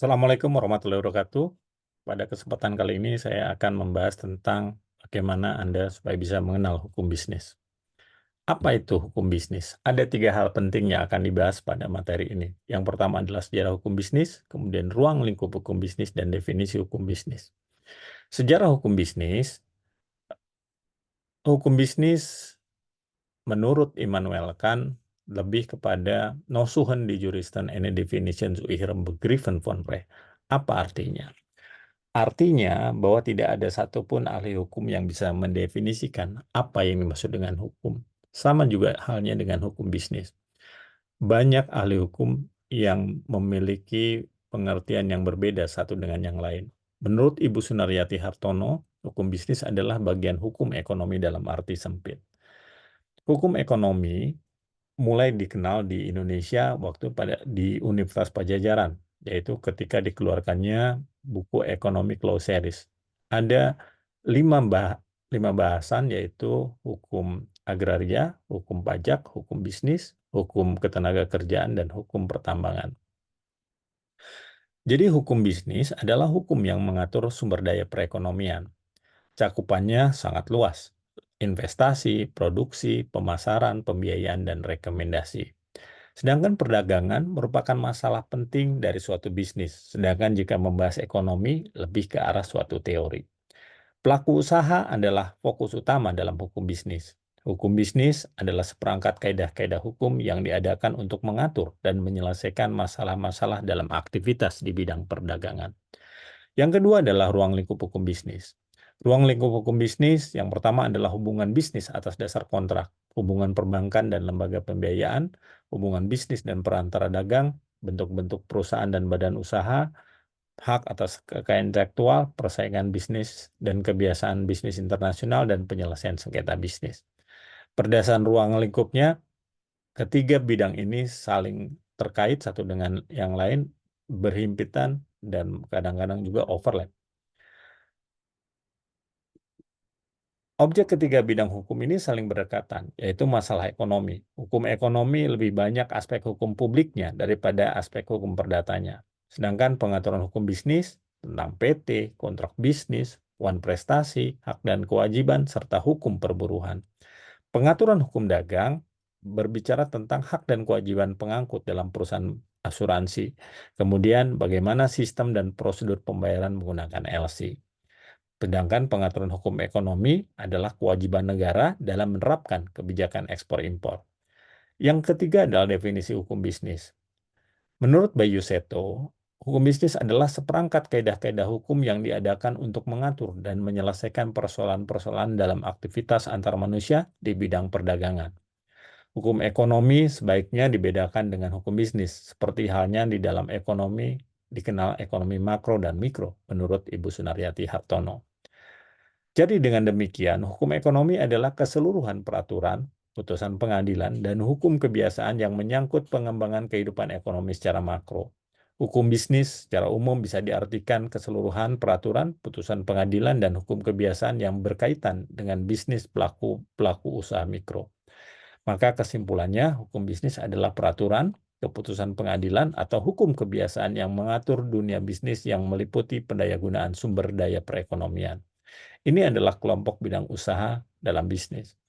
Assalamualaikum warahmatullahi wabarakatuh. Pada kesempatan kali ini saya akan membahas tentang bagaimana Anda supaya bisa mengenal hukum bisnis. Apa itu hukum bisnis? Ada 3 hal penting yang akan dibahas pada materi ini. Yang pertama adalah sejarah hukum bisnis, kemudian ruang lingkup hukum bisnis, dan definisi hukum bisnis. Sejarah hukum bisnis menurut Immanuel Kant lebih kepada "No suchen die Juristen eine Definition zu ihrem Begriffen von Recht". Apa artinya? Artinya bahwa tidak ada satupun ahli hukum yang bisa mendefinisikan apa yang dimaksud dengan hukum. Sama juga halnya dengan hukum bisnis. Banyak ahli hukum yang memiliki pengertian yang berbeda satu dengan yang lain. Menurut Ibu Sunaryati Hartono, hukum bisnis adalah bagian hukum ekonomi dalam arti sempit. Hukum ekonomi mulai dikenal di Indonesia di Universitas Pajajaran, yaitu ketika dikeluarkannya buku Economic Law Series. Ada 5 bahasan, yaitu hukum agraria, hukum pajak, hukum bisnis, hukum ketenagakerjaan, dan hukum pertambangan. Jadi hukum bisnis adalah hukum yang mengatur sumber daya perekonomian. Cakupannya sangat luas: investasi, produksi, pemasaran, pembiayaan, dan rekomendasi. Sedangkan perdagangan merupakan masalah penting dari suatu bisnis, sedangkan jika membahas ekonomi lebih ke arah suatu teori. Pelaku usaha adalah fokus utama dalam hukum bisnis. Hukum bisnis adalah seperangkat kaidah-kaidah hukum yang diadakan untuk mengatur dan menyelesaikan masalah-masalah dalam aktivitas di bidang perdagangan. Yang kedua adalah ruang lingkup hukum bisnis. Ruang lingkup hukum bisnis yang pertama adalah hubungan bisnis atas dasar kontrak, hubungan perbankan dan lembaga pembiayaan, hubungan bisnis dan perantara dagang, bentuk-bentuk perusahaan dan badan usaha, hak atas kekayaan intelektual, persaingan bisnis dan kebiasaan bisnis internasional, dan penyelesaian sengketa bisnis. Berdasarkan ruang lingkupnya, ketiga bidang ini saling terkait satu dengan yang lain, berhimpitan, dan kadang-kadang juga overlap. Objek ketiga bidang hukum ini saling berdekatan, yaitu masalah ekonomi. Hukum ekonomi lebih banyak aspek hukum publiknya daripada aspek hukum perdatanya. Sedangkan pengaturan hukum bisnis tentang PT, kontrak bisnis, wan prestasi, hak dan kewajiban, serta hukum perburuhan. Pengaturan hukum dagang berbicara tentang hak dan kewajiban pengangkut dalam perusahaan asuransi. Kemudian bagaimana sistem dan prosedur pembayaran menggunakan LC. Sedangkan pengaturan hukum ekonomi adalah kewajiban negara dalam menerapkan kebijakan ekspor-impor. Yang ketiga adalah definisi hukum bisnis. Menurut Bayu Seto, hukum bisnis adalah seperangkat kaidah-kaidah hukum yang diadakan untuk mengatur dan menyelesaikan persoalan-persoalan dalam aktivitas antar manusia di bidang perdagangan. Hukum ekonomi sebaiknya dibedakan dengan hukum bisnis, seperti halnya di dalam ekonomi dikenal ekonomi makro dan mikro, menurut Ibu Sunaryati Hartono. Jadi dengan demikian, hukum ekonomi adalah keseluruhan peraturan, putusan pengadilan, dan hukum kebiasaan yang menyangkut pengembangan kehidupan ekonomi secara makro. Hukum bisnis secara umum bisa diartikan keseluruhan peraturan, putusan pengadilan, dan hukum kebiasaan yang berkaitan dengan bisnis pelaku usaha mikro. Maka kesimpulannya, hukum bisnis adalah peraturan, keputusan pengadilan, atau hukum kebiasaan yang mengatur dunia bisnis yang meliputi pendayagunaan sumber daya perekonomian. Ini adalah kelompok bidang usaha dalam bisnis.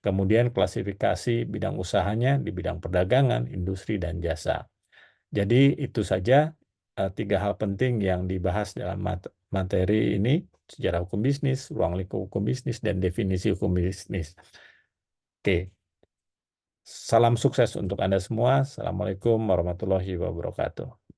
Kemudian klasifikasi bidang usahanya di bidang perdagangan, industri, dan jasa. Jadi itu saja 3 hal penting yang dibahas dalam materi ini: sejarah hukum bisnis, ruang lingkup hukum bisnis, dan definisi hukum bisnis. Oke, salam sukses untuk Anda semua. Assalamualaikum warahmatullahi wabarakatuh.